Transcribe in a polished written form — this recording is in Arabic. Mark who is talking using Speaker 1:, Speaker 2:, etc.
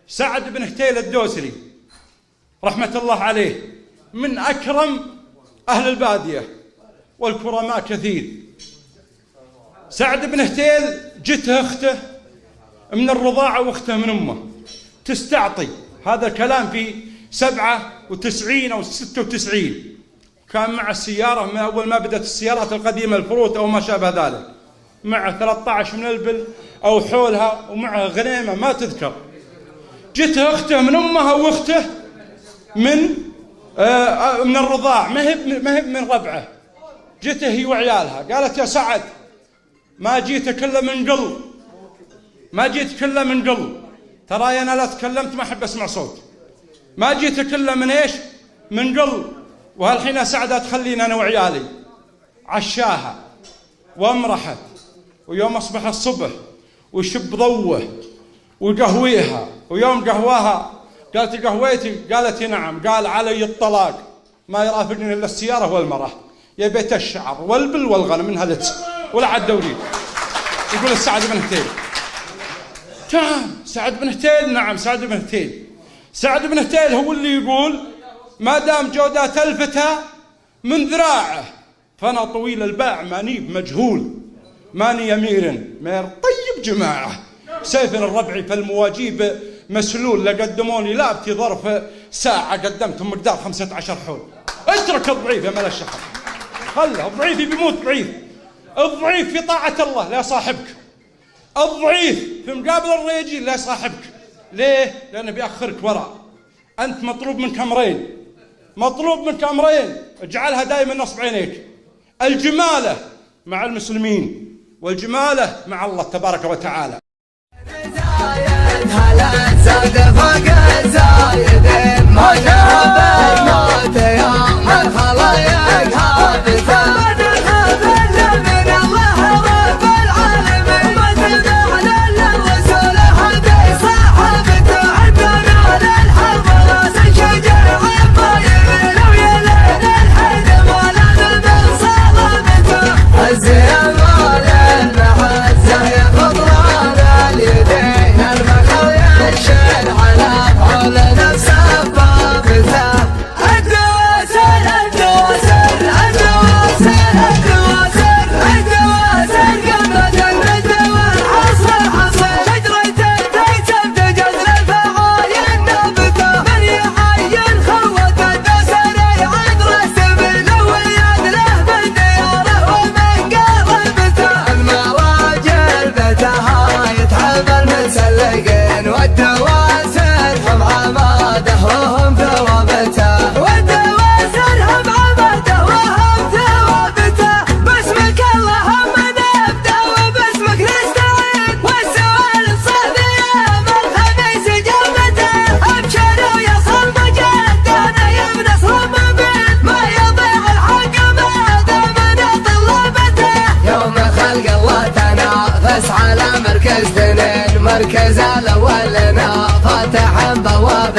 Speaker 1: سعد بن هتيل الدوسري رحمة الله عليه من أكرم أهل البادية والكرماء كثير. سعد بن هتيل جته أخته من الرضاعة واخته من أمه تستعطي، هذا الكلام في 97 أو 96. كان مع السيارة من أول ما بدأت السيارات القديمة الفروت أو ما شابه ذلك، مع 13 من البل أو حولها ومعها غنيمة ما تذكر. جته أخته من أمها واخته من الرضاع، ما هي من ربعه. جته هي وعيالها قالت: يا سعد ما جيتك إلا من قلب، ما جيتك إلا من قلب، ترى أنا لا تكلمت ما أحب أسمع صوت، ما جيتك إلا من إيش؟ من قلب. وهالحين يا سعد تخليني أنا وعيالي. عشاها وامرحت، ويوم أصبح الصبح ويشب ضوه وقهويها، ويوم قهواها قالت: قهويتي؟ قالت: نعم. قال: علي الطلاق، ما يرافقني إلا السيارة والمرأة، يا بيت الشعر والبل والغنم من هلت ولا عاد دوري. يقول سعد بن هتيل. نعم سعد بن هتيل، نعم سعد بن هتيل. سعد بن هتيل هو اللي يقول: ما دام جودات الفتى من ذراعه فأنا طويل الباع ماني مجهول، ماني أمير مير طيب جماعة، سيف الربع فالمواجيب مسلول، لقدموني لابتي ظرف ساعة قدمتهم مقدار 15 حول. اترك الضعيف يا ملا الشحر، خله الضعيف بيموت ضعيف. الضعيف في طاعة الله لا صاحبك، الضعيف في مقابل الرجال لا صاحبك. ليه؟ لأنه بيأخرك وراء. أنت مطلوب منك أمرين، مطلوب منك أمرين اجعلها دائما نصب عينيك: الجمالة مع المسلمين والجمالة مع الله تبارك وتعالى.
Speaker 2: مركز الاول لنا فاتح بوابه